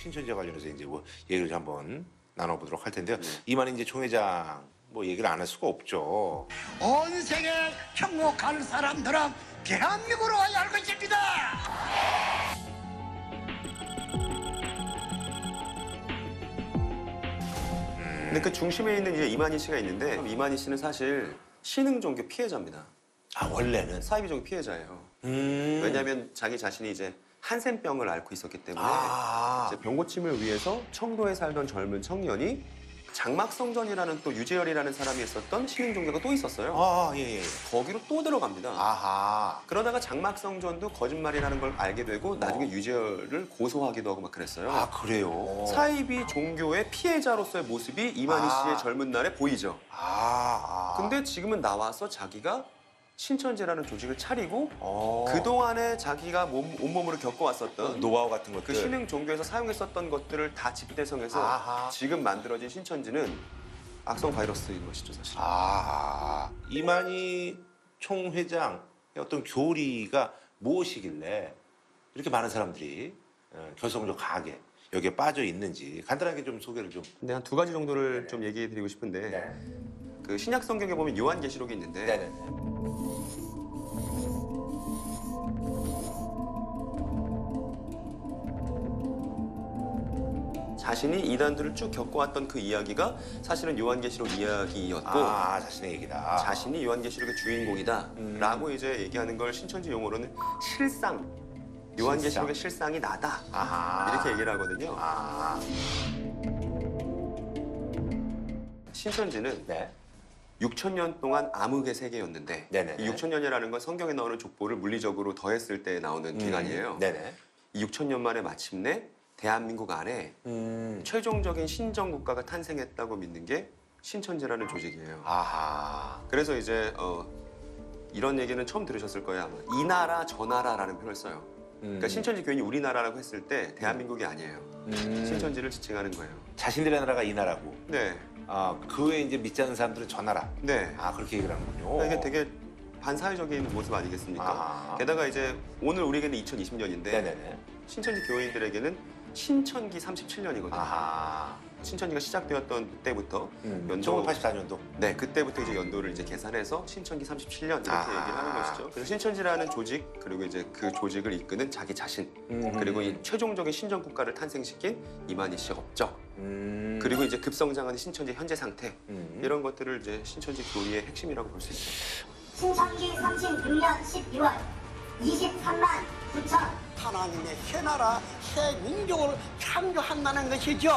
신천지 관련해서 이제 뭐 얘기를 좀 한번 나눠보도록 할 텐데요. 이만희 이제 총회장 뭐 얘기를 안 할 수가 없죠. 온 세계 행복한 사람들은 대한민국으로 와야 할 것입니다. 근데 그 중심에 있는 이제 이만희 씨가 있는데 이만희 씨는 사실 신흥 종교 피해자입니다. 아 원래는. 사이비 종교 피해자예요. 왜냐하면 자기 자신이 이제 한센병을 앓고 있었기 때문에 이제 병 고침을 위해서 청도에 살던 젊은 청년이 장막성전이라는 또 유재열이라는 사람이 했었던 신흥 종교가 또 있었어요. 예. 거기로 또 들어갑니다. 아하. 그러다가 장막성전도 거짓말이라는 걸 알게 되고 나중에 유재열을 고소하기도 하고 막 그랬어요. 아 그래요. 사이비 종교의 피해자로서의 모습이 이만희 씨의 젊은 날에 보이죠. 근데 지금은 나와서 자기가 신천지라는 조직을 차리고 그동안에 자기가 온몸으로 겪어왔었던 노하우 같은 것들. 그 신흥 종교에서 사용했었던 것들을 다 집대성해서 아하. 지금 만들어진 신천지는 악성 바이러스인 것이죠, 사실. 이만희 총회장의 어떤 교리가 무엇이길래 이렇게 많은 사람들이 결속적 가게 여기에 빠져 있는지 간단하게 좀 소개를 좀. 근데 한 두 가지 정도를 좀 얘기해 드리고 싶은데 그 신약 성경에 보면 요한계시록이 있는데 자신이 이단들을 쭉 겪어왔던 그 이야기가 사실은 요한계시록 이야기였고 자신의 얘기다. 자신이 요한계시록의 주인공이다 라고 이제 얘기하는 걸 신천지 용어로는 실상, 요한계시록의 실상이 나다 이렇게 얘기를 하거든요. 신천지는 6,000년 동안 암흑의 세계였는데 이 6,000년이라는 건 성경에 나오는 족보를 물리적으로 더했을 때 나오는 기간이에요. 이 6,000년 만에 마침내 대한민국 안에 최종적인 신정국가가 탄생했다고 믿는 게 신천지라는 조직이에요. 그래서 이제 이런 얘기는 처음 들으셨을 거예요. 아마 이 나라 저 나라라는 표현을 써요. 그러니까 신천지 교인이 우리나라라고 했을 때 대한민국이 아니에요. 신천지를 지칭하는 거예요. 자신들의 나라가 이 나라고. 네. 그 외에 이제 믿지 않는 사람들은 저 나라. 네. 그렇게 얘기를 하는군요. 그러니까 이게 되게 반사회적인 모습 아니겠습니까? 게다가 이제 오늘 우리에게는 2020년인데 신천지 교인들에게는 신천기 37년이거든요. 신천지가 시작되었던 때부터 연도 1984년도. 네, 그때부터 이제 연도를 이제 계산해서 신천기 37년 이렇게 얘기를 하는 것이죠. 그래서 신천지라는 조직 그리고 이제 그 조직을 이끄는 자기 자신 그리고 이 최종적인 신정 국가를 탄생시킨 이만희 씨 업적 그리고 이제 급성장하는 신천지 현재 상태 이런 것들을 이제 신천지 교리의 핵심이라고 볼 수 있죠. 신천기 36년 12월 23만 9천 하나님의 새나라 새 민족을 창조한다는 것이죠.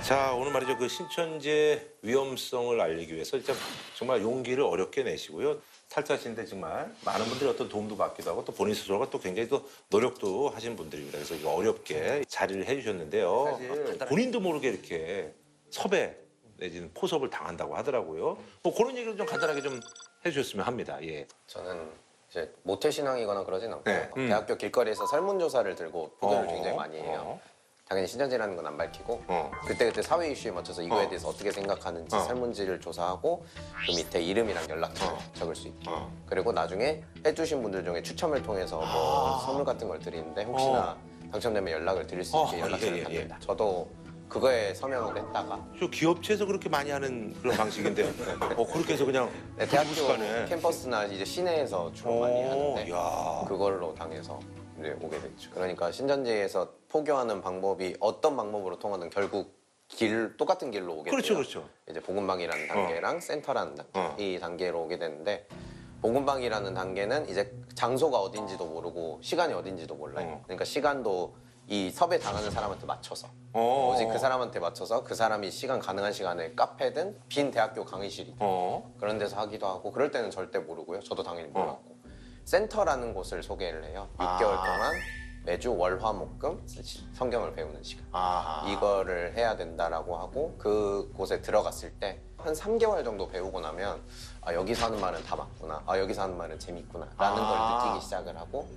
자, 오늘 말이죠. 그 신천지의 위험성을 알리기 위해서 진짜 정말 용기를 어렵게 내시고요. 탈퇴하시는데 정말 많은 분들이 어떤 도움도 받기도 하고 또 본인 스스로가 또 굉장히 또 노력도 하신 분들입니다. 그래서 이거 어렵게 자리를 해주셨는데요. 사실 본인도 모르게 이렇게 섭외 내지는 포섭을 당한다고 하더라고요. 뭐 그런 얘기를 좀 간단하게 좀 해주셨으면 합니다. 예. 저는 이제 모태신앙이거나 그러진 않고 네. 대학교 길거리에서 설문조사를 들고 포교를 굉장히 많이 해요. 당연히 신천지라는 건 안 밝히고 그때그때 사회 이슈에 맞춰서 이거에 대해서 어떻게 생각하는지 설문지를 조사하고 그 밑에 이름이랑 연락처를 적을 수 있게 그리고 나중에 해주신 분들 중에 추첨을 통해서 뭐 선물 같은 걸 드리는데 혹시나 당첨되면 연락을 드릴 수 있게 연락처를 답니다. 저도 그거에 서명을 했다가 저 기업체에서 그렇게 많이 하는 그런 방식인데 그렇게 해서 그냥 네, 대학교 시간에. 캠퍼스나 이제 시내에서 주로 많이 하는데 야. 그걸로 당해서 이제 오게 됐죠. 그러니까 신천지에서 포교하는 방법이 어떤 방법으로 통하든 결국 똑같은 길로 오게 돼요. 그렇죠. 이제 복음방이라는 단계랑 센터라는 단계, 이 단계로 오게 되는데 복음방이라는 단계는 이제 장소가 어딘지도 모르고 시간이 어딘지도 몰라요. 그러니까 시간도 이 섭외 당하는 사람한테 맞춰서 오직 그 사람한테 맞춰서 그 사람이 시간 가능한 시간에 카페든 빈 대학교 강의실이든 그런 데서 하기도 하고 그럴 때는 절대 모르고요. 저도 당연히 몰랐고 센터라는 곳을 소개를 해요. 6개월 동안 매주 월화목금 성경을 배우는 시간 이거를 해야 된다라고 하고 그곳에 들어갔을 때 한 3개월 정도 배우고 나면 여기서 하는 말은 다 맞구나 여기서 하는 말은 재밌구나 라는 걸 느끼기 시작을 하고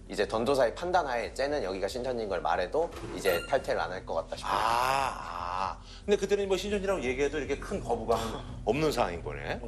이제 전도사의 판단하에 쟤는 여기가 신천지인 걸 말해도 이제 탈퇴를 안 할 것 같다 싶어요. 근데 그때는 뭐 신천지라고 얘기해도 이렇게 큰 거부감은 없는 상황인 거네.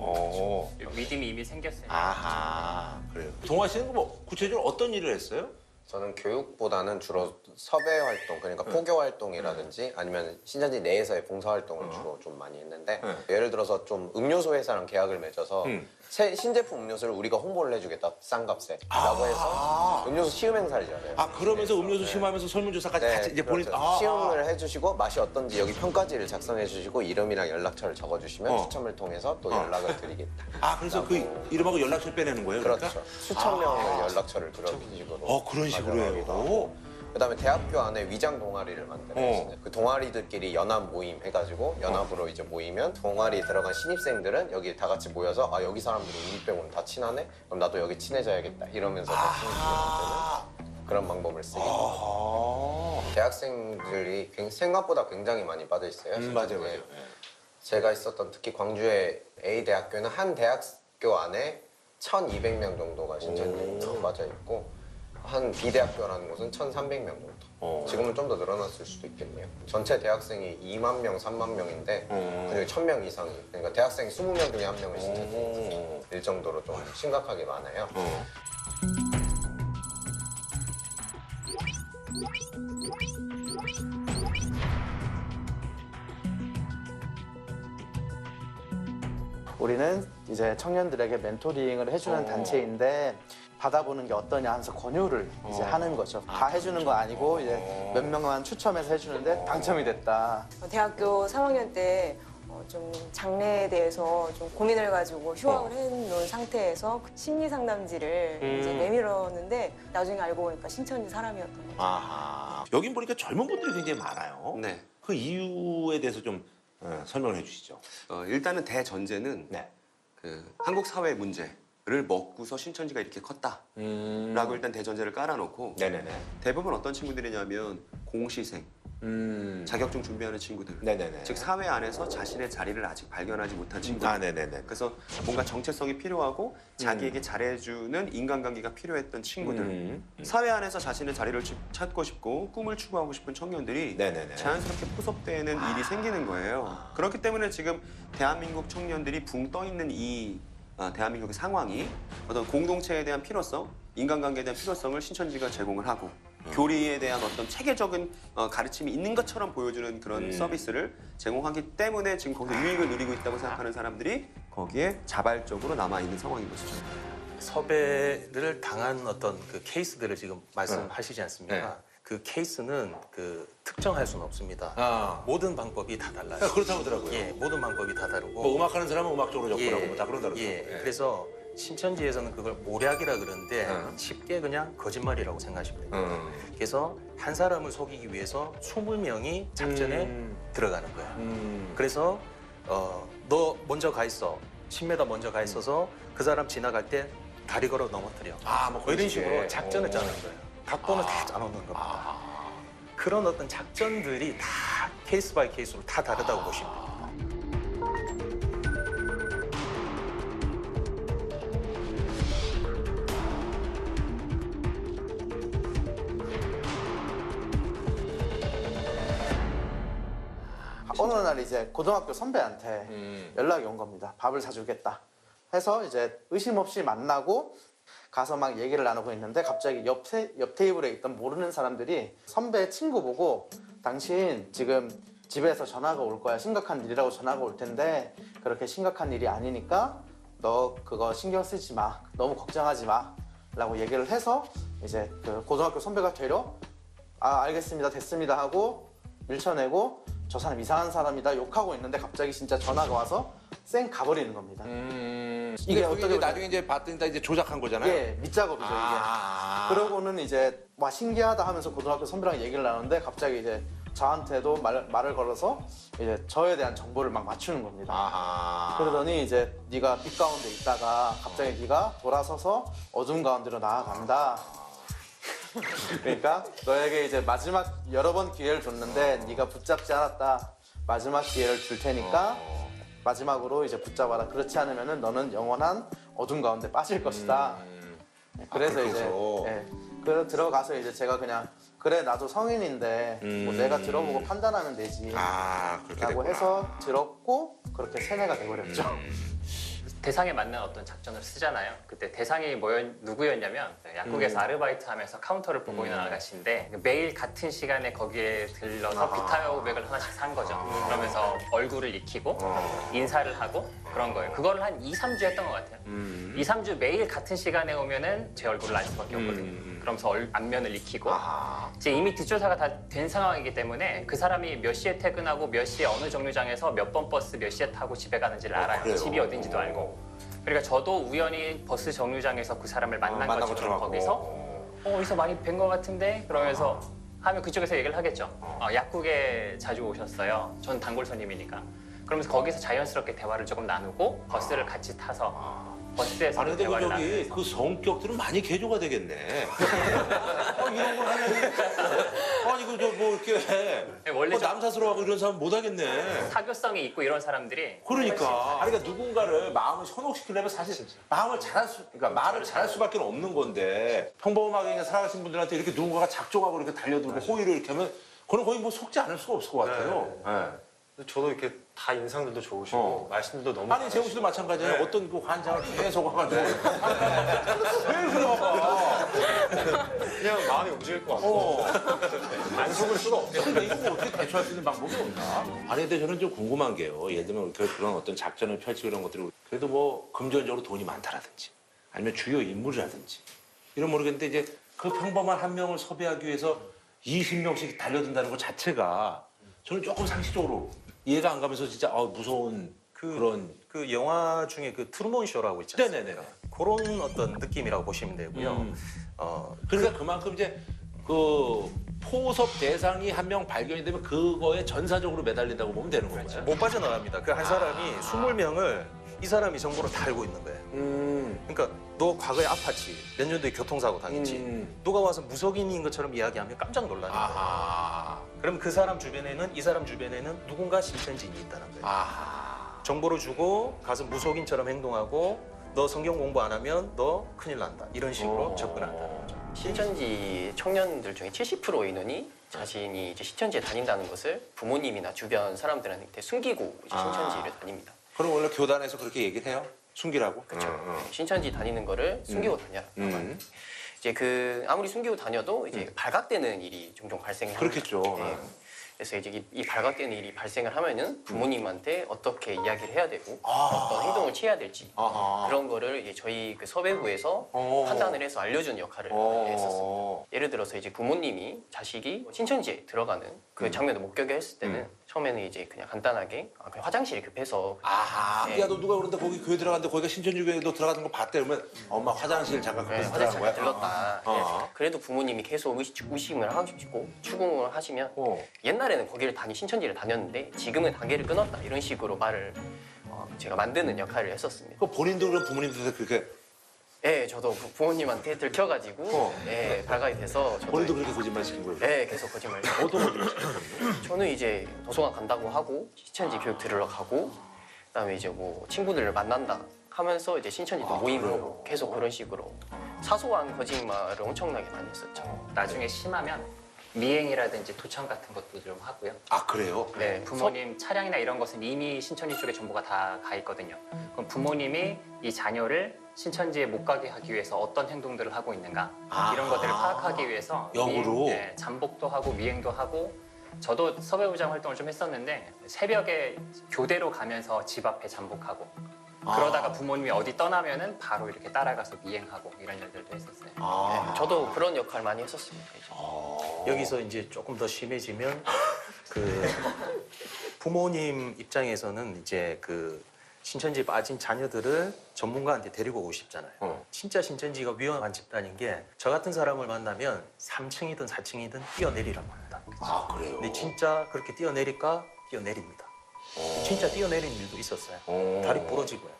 믿음이 이미 생겼어요. 아하, 그래요. 동아 씨는 뭐 구체적으로 어떤 일을 했어요? 저는 교육보다는 주로 섭외 활동, 그러니까 포교 활동이라든지 아니면 신천지 내에서의 봉사 활동을 주로 좀 많이 했는데 예를 들어서 좀 음료수 회사랑 계약을 맺어서 새 신제품 음료수를 우리가 홍보를 해주겠다, 싼 값에 라고 해서 음료수 시음 행사를 열어요. 그러면서 음료수 시음하면서 설문조사까지 같이 이제 본인 그렇죠. 시음을 해주시고 맛이 어떤지 여기 평가지를 작성해 주시고 이름이랑 연락처를 적어주시면 추첨을 통해서 또 연락을 드리겠다. 그래서 그 이름하고 연락처 빼내는 거예요? 그렇죠. 그러니까? 수천 명의 연락처를 그런 식으로. 그런 식으로 해요. 그다음에 대학교 안에 위장 동아리를 만들어요. 그 동아리들끼리 연합 모임 해가지고 연합으로 이제 모이면 동아리에 들어간 신입생들은 여기 다 같이 모여서 여기 사람들이 우리 빼고는 다 친하네? 그럼 나도 여기 친해져야겠다 이러면서 더 친해지게 만드는 그런 방법을 쓰게 됩니다. 대학생들이 생각보다 굉장히 많이 빠져 있어요. 맞아요. 제가 있었던 특히 광주의 A 대학교는 한 대학교 안에 1,200명 정도가 신천지에 빠져 있고 한 B대학교라는 곳은 1,300명 정도. 지금은 좀 더 늘어났을 수도 있겠네요. 전체 대학생이 2만 명, 3만 명인데 그중에 1,000명 이상이, 그러니까 대학생 20명 중에 1명을 신천지에 일 정도로 좀 심각하게 많아요. 우리는 이제 청년들에게 멘토링을 해주는 단체인데 받아보는 게 어떠냐 하면서 권유를 이제 하는 거죠. 다 해주는 거 아니고 이제 몇 명만 추첨해서 해주는데 당첨이 됐다. 대학교 3학년 때 좀 장래에 대해서 좀 고민을 가지고 휴학을 해놓은 상태에서 심리 상담지를 이제 내밀었는데 나중에 알고 보니까 신천지 사람이었던 거죠. 여긴 보니까 젊은 분들이 굉장히 많아요. 네. 그 이유에 대해서 좀 설명을 해주시죠. 일단은 대전제는 그 한국 사회 문제를 먹고서 신천지가 이렇게 컸다라고 일단 대전제를 깔아놓고 네네네. 대부분 어떤 친구들이냐면 공시생, 자격증 준비하는 친구들, 네네네. 즉 사회 안에서 자신의 자리를 아직 발견하지 못한 친구들. 네네네. 그래서 뭔가 정체성이 필요하고 자기에게 잘해주는 인간관계가 필요했던 친구들. 사회 안에서 자신의 자리를 찾고 싶고 꿈을 추구하고 싶은 청년들이 네네네. 자연스럽게 포섭되는 일이 생기는 거예요. 그렇기 때문에 지금 대한민국 청년들이 붕 떠 있는 이 대한민국의 상황이 어떤 공동체에 대한 필요성, 인간관계에 대한 필요성을 신천지가 제공을 하고 교리에 대한 어떤 체계적인 가르침이 있는 것처럼 보여주는 그런 서비스를 제공하기 때문에 지금 거기서 유익을 누리고 있다고 생각하는 사람들이 거기에 자발적으로 남아있는 상황인 것이죠. 섭외를 당한 어떤 그 케이스들을 지금 말씀하시지 않습니까? 그 케이스는 그 특정할 수는 없습니다. 모든 방법이 다 달라요. 그렇다고 하더라고요. 예, 모든 방법이 다 다르고. 뭐 음악하는 사람은 음악적으로 접근하고 뭐 다 그런다고 예, 그러더라고요. 그래서 신천지에서는 그걸 모략이라 그러는데 쉽게 그냥 거짓말이라고 생각하시면 됩니다. 그래서 한 사람을 속이기 위해서 20명이 작전에 들어가는 거야. 그래서 너 먼저 가 있어. 10m 먼저 가 있어서 그 사람 지나갈 때 다리 걸어 넘어뜨려. 뭐 이런 식으로 작전을 짜는 거예요. 각본을 다 짜놓는 겁니다. 그런 어떤 작전들이 다 케이스 바이 케이스로 다 다르다고 보시면 됩니다. 어느 날 이제 고등학교 선배한테 연락이 온 겁니다. 밥을 사주겠다 해서 이제 의심 없이 만나고 가서 막 얘기를 나누고 있는데 갑자기 옆 테이블에 있던 모르는 사람들이 선배 친구 보고 당신 지금 집에서 전화가 올 거야. 심각한 일이라고 전화가 올 텐데 그렇게 심각한 일이 아니니까 너 그거 신경 쓰지 마. 너무 걱정하지 마. 라고 얘기를 해서 이제 그 고등학교 선배가 되려 알겠습니다. 됐습니다 하고 밀쳐내고 저 사람 이상한 사람이다 욕하고 있는데 갑자기 진짜 전화가 와서 쌩 가버리는 겁니다. 이게 어떻게 나중에 이제 봤더니 이제 조작한 거잖아요. 예, 밑작업이죠 이게. 그러고는 이제 와 신기하다 하면서 고등학교 선배랑 얘기를 나누는데 갑자기 이제 저한테도 말을 걸어서 이제 저에 대한 정보를 막 맞추는 겁니다. 그러더니 이제 네가 빛 가운데 있다가 갑자기 네가 돌아서서 어둠 가운데로 나아간다. 그러니까 너에게 이제 마지막 여러 번 기회를 줬는데 네가 붙잡지 않았다. 마지막 기회를 줄 테니까 마지막으로 이제 붙잡아라. 그렇지 않으면은 너는 영원한 어둠 가운데 빠질 것이다. 그래서 이제 그래서 들어가서 이제 제가 그냥 그래 나도 성인인데 뭐 내가 들어보고 판단하면 되지 그렇게 라고 됐구나. 해서 들었고 그렇게 세뇌가 돼버렸죠. 대상에 맞는 어떤 작전을 쓰잖아요. 그때 대상이 누구였냐면 약국에서 아르바이트하면서 카운터를 보고 있는 아가씨인데 매일 같은 시간에 거기에 들러서 비타오백을 하나씩 산 거죠. 그러면서 얼굴을 익히고 인사를 하고 그런 거예요. 그거를 한 2, 3주 했던 것 같아요. 2, 3주 매일 같은 시간에 오면은 제 얼굴을 알 수밖에 없거든요. 그러면서 안면을 익히고 이제 이미 뒷조사가 다 된 상황이기 때문에 그 사람이 몇 시에 퇴근하고 몇 시에 어느 정류장에서 몇 번 버스 몇 시에 타고 집에 가는지를 알아요. 그래요? 집이 어딘지도 알고. 그러니까 저도 우연히 버스 정류장에서 그 사람을 만난 만나고 것처럼 들어갔고. 거기서 어디서 많이 뵌 것 같은데 그러면서 하면 그쪽에서 얘기를 하겠죠. 약국에 자주 오셨어요. 전 단골 손님이니까. 그러면서 거기서 자연스럽게 대화를 조금 나누고 버스를 같이 타서 버스에서 아니 근데 대화를 저기 나누면서 그 성격들은 많이 개조가 되겠네. 이런 걸 하면 아니 그 저 뭐 이렇게 원래 좀 남사스러워하고 이런 사람 못 하겠네. 사교성이 있고 이런 사람들이 그러니까. 아니, 그러니까 누군가를 마음을 현혹시키려면 사실 마음을 그러니까 말을 잘할 수밖에 없는 건데 평범하게 그냥 살아가신 분들한테 이렇게 누군가가 작정하고 이렇게 달려들고 호의를 이렇게 하면 그건 거의 뭐 속지 않을 수가 없을 것 같아요. 네. 저도 이렇게 다 인상들도 좋으시고 말씀들도 너무 아니 재훈 씨도 마찬가지예요. 네. 어떤 그 환장을 계속 와가지고 왜 그래? 그냥 마음이 움직일 것 같고 안 속을 수가 없어요. 근데 이거 어떻게 대처할 수 있는 방법이 없나? 아니 근데 저는 좀 궁금한 게요. 예를 들면 그런 어떤 작전을 펼치고 이런 것들을 그래도 뭐 금전적으로 돈이 많다라든지 아니면 주요 인물이라든지 이런 모르겠는데 이제 그 평범한 한 명을 섭외하기 위해서 20명씩 달려든다는 것 자체가 저는 조금 상식적으로 이해가 안 가면서 진짜 무서운 그런 그 영화 중에 그 트루먼 쇼라고 있지 않습니까? 네네네. 그런 어떤 느낌이라고 보시면 되고요. 그러니까 그만큼 이제 그 포섭 대상이 한 명 발견이 되면 그거에 전사적으로 매달린다고 보면 되는 건가요? 못 빠져나갑니다. 그 한 사람이 20명을 이 사람이 정보를 다 알고 있는 거예요. 그러니까 너 과거에 아팠지, 몇 년도에 교통사고 당했지. 누가 와서 무속인인 것처럼 이야기하면 깜짝 놀라는 거예요. 그럼 그 사람 주변에는 이 사람 주변에는 누군가 신천지인이 있다는 거예요. 정보를 주고 가서 무속인처럼 행동하고 너 성경 공부 안 하면 너 큰일 난다. 이런 식으로 접근한다는 거죠. 신천지 청년들 중에 70% 인원이 자신이 이제 신천지에 다닌다는 것을 부모님이나 주변 사람들한테 숨기고 이제 신천지를 다닙니다. 그럼 원래 교단에서 그렇게 얘기를 해요? 숨기라고? 그렇죠. 신천지 다니는 거를 숨기고 다녀라. 이제 그 아무리 숨기고 다녀도 이제 발각되는 일이 종종 발생해요. 그렇겠죠. 그래서 이제 이 발각되는 일이 발생을 하면은 부모님한테 어떻게 이야기를 해야 되고 어떤 행동을 취해야 될지 그런 거를 이제 저희 그 섭외부에서 판단을 해서 알려주는 역할을 했었습니다. 예를 들어서 이제 부모님이 자식이 신천지에 들어가는 그 장면을 목격했을 때는 처음에는 이제 그냥 간단하게 그냥 화장실이 급해서 네. 야, 너 누가 그런데 거기 교회 들어갔는데 거기가 신천지교회 너 들어가는 거 봤대. 그러면 엄마 화장실 잠깐 급해서 들어간 거야? 들렀다. 그래도 부모님이 계속 의심을 하시고 추궁을 하시면 옛날에는 거기를 신천지를 다녔는데 지금은 단계를 끊었다 이런 식으로 말을 제가 만드는 역할을 했었습니다. 그 본인도 그럼 부모님들한테 그렇게 네, 저도 부모님한테 들켜가지고 발각이 돼서 저도 본인도 그렇게 거짓말 시킨 거예요? 네, 계속 거짓말. 어떤 거짓말 시킨 거예요? 저는 이제 도서관 간다고 하고 신천지 교육 들으러 가고 그다음에 이제 뭐 친구들을 만난다 하면서 이제 신천지도 모임하고 계속 그런 식으로 사소한 거짓말을 엄청나게 많이 했었죠. 나중에 심하면 미행이라든지 도청 같은 것도 좀 하고요. 아, 그래요? 네, 부모님 차량이나 이런 것은 이미 신천지 쪽에 정보가 다 가 있거든요. 그럼 부모님이 이 자녀를 신천지에 못 가게 하기 위해서 어떤 행동들을 하고 있는가 이런 것들을 파악하기 위해서 역으로? 잠복도 하고 미행도 하고 저도 섭외부장 활동을 좀 했었는데 새벽에 교대로 가면서 집 앞에 잠복하고 그러다가 부모님이 어디 떠나면은 바로 이렇게 따라가서 미행하고 이런 일들도 했었어요. 네, 저도 그런 역할 많이 했었습니다. 이제. 여기서 이제 조금 더 심해지면 그 부모님 입장에서는 이제 그 신천지에 빠진 자녀들을 전문가한테 데리고 오고 싶잖아요. 진짜 신천지가 위험한 집단인 게 저 같은 사람을 만나면 3층이든 4층이든 뛰어내리라고 합니다. 아, 그래요? 근데 진짜 그렇게 뛰어내릴까? 뛰어내립니다. 진짜 뛰어내리는 일도 있었어요. 다리 부러지고요.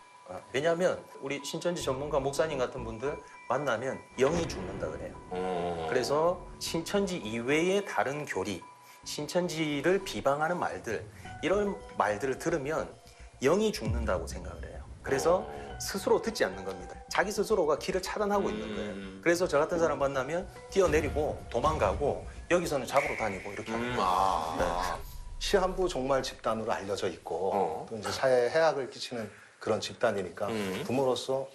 왜냐하면 우리 신천지 전문가 목사님 같은 분들 만나면 영이 죽는다 그래요. 그래서 신천지 이외의 다른 교리, 신천지를 비방하는 말들 이런 말들을 들으면 영이 죽는다고 생각을 해요. 그래서 스스로 듣지 않는 겁니다. 자기 스스로가 길을 차단하고 있는 거예요. 그래서 저 같은 사람 만나면 뛰어내리고 도망가고 여기서는 잡으러 다니고 이렇게 합니다. 시한부 종말 집단으로 알려져 있고 또 이제 사회에 해악을 끼치는 그런 집단이니까 부모로서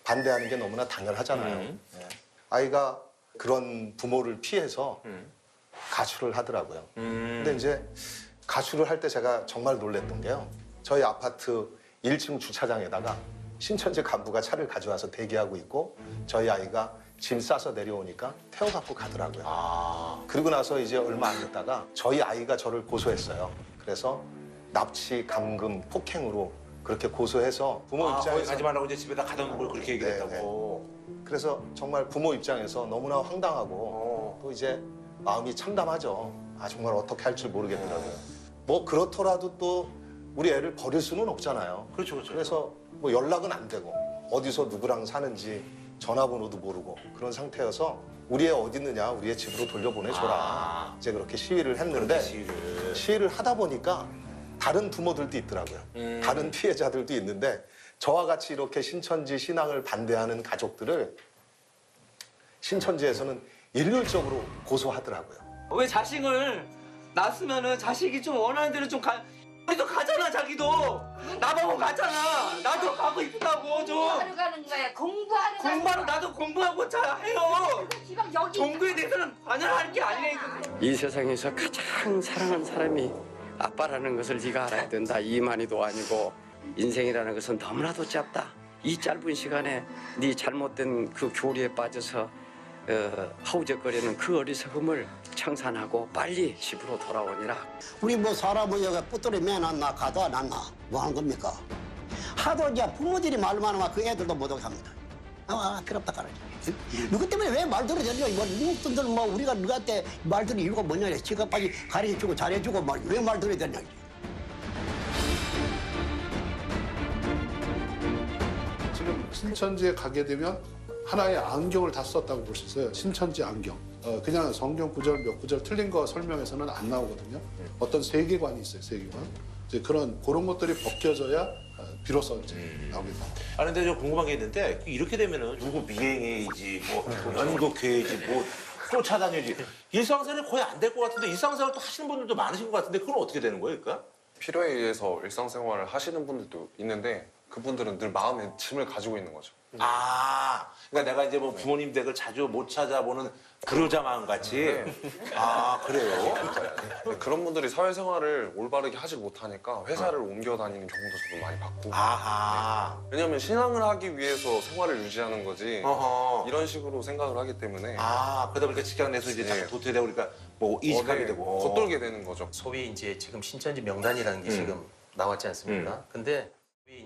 반대하는 게 너무나 당연하잖아요. 예. 아이가 그런 부모를 피해서 가출을 하더라고요. 근데 이제 가출을 할 때 제가 정말 놀랬던 게요. 저희 아파트 1층 주차장에다가 신천지 간부가 차를 가져와서 대기하고 있고 저희 아이가 짐 싸서 내려오니까 태워갖고 가더라고요. 그리고 나서 이제 얼마 안 있다가 저희 아이가 저를 고소했어요. 그래서 납치, 감금, 폭행으로 그렇게 고소해서 부모 거기 입장에서 가지 말라고 이제 집에다 가다 놓은 걸 그렇게 얘기를 네, 했다고. 그래서 정말 부모 입장에서 너무나 황당하고 또 이제 마음이 참담하죠. 아 정말 어떻게 할 줄 모르겠더라고요. 뭐 그렇더라도 또 우리 애를 버릴 수는 없잖아요. 그렇죠, 그렇죠. 그래서 뭐 연락은 안 되고 어디서 누구랑 사는지 전화번호도 모르고 그런 상태여서 우리 애 어디 있느냐 우리 애 집으로 돌려보내줘라. 이제 그렇게 시위를 했는데 시위를 하다 보니까 다른 부모들도 있더라고요. 다른 피해자들도 있는데 저와 같이 이렇게 신천지 신앙을 반대하는 가족들을 신천지에서는 일률적으로 고소하더라고요. 왜 자식을 낳았으면은 자식이 좀 원하는 대로 좀 우리도 가잖아 자기도 나보고 가잖아 나도 가고 있다고 좀 공부하러 가는 거야. 공부하러 나도 공부하고 자 해요. 종교에 대해서는 관여할 게 아니에요. 이 세상에서 가장 사랑하는 사람이 아빠라는 것을 네가 알아야 된다. 이만희도 아니고 인생이라는 것은 너무나도 짧다. 이 짧은 시간에 네 잘못된 그 교리에 빠져서 허우적거리는 그 어리석음을 청산하고 빨리 집으로 돌아오니라. 우리 뭐 사람은 여기 뿌돌이 매놨나 가도 안 났나 뭐 하는 겁니까? 하도 이제 부모들이 말만 하면 그 애들도 못 오게 합니다. 그렇다 가라. 누구 때문에 왜 말 들어야 되냐? 뭐 누구들 뭐 우리가 누구한테 말 들을 이유가 뭐냐? 지가 빨리 가르쳐주고 잘해주고 왜 말 들어야 되냐? 지금 신천지에 가게 되면 하나의 안경을 다 썼다고 볼 수 있어요. 신천지 안경. 그냥 성경 구절 몇 구절 틀린 거 설명해서는 안 나오거든요. 어떤 세계관이 있어요, 세계관. 이제 그런 것들이 벗겨져야 비로소 이제 나오게 됩니다. 아 근데 저 궁금한 게 있는데 이렇게 되면은 누구 미행해야지 뭐 연극해야지 뭐 쫓아다녀야지 일상생활이 거의 안 될 것 같은데 일상생활 또 하시는 분들도 많으신 것 같은데 그건 어떻게 되는 거예요, 그러니까? 필요에 의해서 일상생활을 하시는 분들도 있는데 그분들은 늘 마음에 짐을 가지고 있는 거죠. 아, 그러니까 내가 이제 뭐 부모님 댁을 자주 못 찾아보는 그러자 마음 같이. 아, 그래요? 그런 분들이 사회생활을 올바르게 하지 못하니까 회사를 옮겨 다니는 경우도 저도 많이 봤고. 아하. 왜냐면 신앙을 하기 위해서 생활을 유지하는 거지. 어허. 이런 식으로 생각을 하기 때문에. 아, 그러다 보니까 직장 내서 이제 자꾸 도태되고 그러니까 뭐 이직하게 되고. 겉돌게 되는 거죠. 소위 이제 지금 신천지 명단이라는 게 지금 나왔지 않습니까? 근데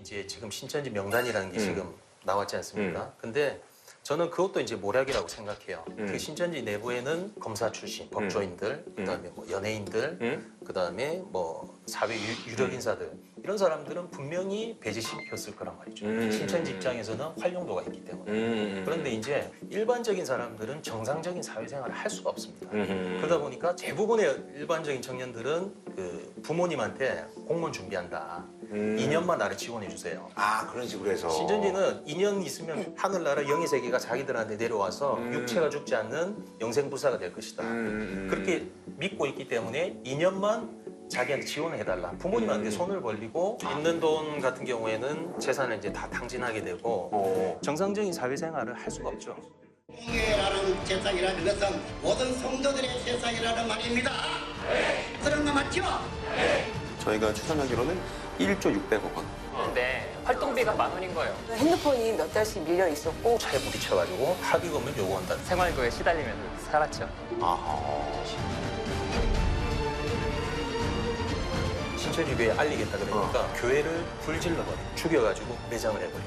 이제 지금 신천지 명단이라는 게 지금 나왔지 않습니까? 근데 저는 그것도 이제 모략이라고 생각해요. 그 신천지 내부에는 검사 출신, 법조인들, 그다음에 뭐 연예인들, 그다음에 뭐 사회 유력 인사들 이런 사람들은 분명히 배제시켰을 거란 말이죠. 신천지 입장에서는 활용도가 있기 때문에. 그런데 이제 일반적인 사람들은 정상적인 사회생활을 할 수가 없습니다. 그러다 보니까 대부분의 일반적인 청년들은 그 부모님한테 공무원 준비한다. 2년만 나를 지원해 주세요. 아, 그런 식으로 해서. 신천지는 2년 있으면 하늘나라 영의 세계가 자기들한테 내려와서 육체가 죽지 않는 영생부사가 될 것이다. 그렇게 믿고 있기 때문에 2년만 자기한테 지원을 해달라. 부모님한테 손을 벌리고 있는 돈 같은 경우에는 재산을 이제 다 탕진하게 되고 정상적인 사회생활을 할 수가 없죠. 공예라는 세상이라는 것은 모든 성도들의 세상이라는 말입니다. 그런 거 맞죠? 저희가 추산하기로는 1조 600억 원. 근데 활동비가 10,000원인 거예요. 핸드폰이 몇 달씩 밀려 있었고 차에 부딪혀가지고 합의금을 요구한다. 생활고에 시달리면서 살았죠. 신천지 교회에 알리겠다 그러니까 교회를 불질러버려. 죽여가지고 매장을 해버려.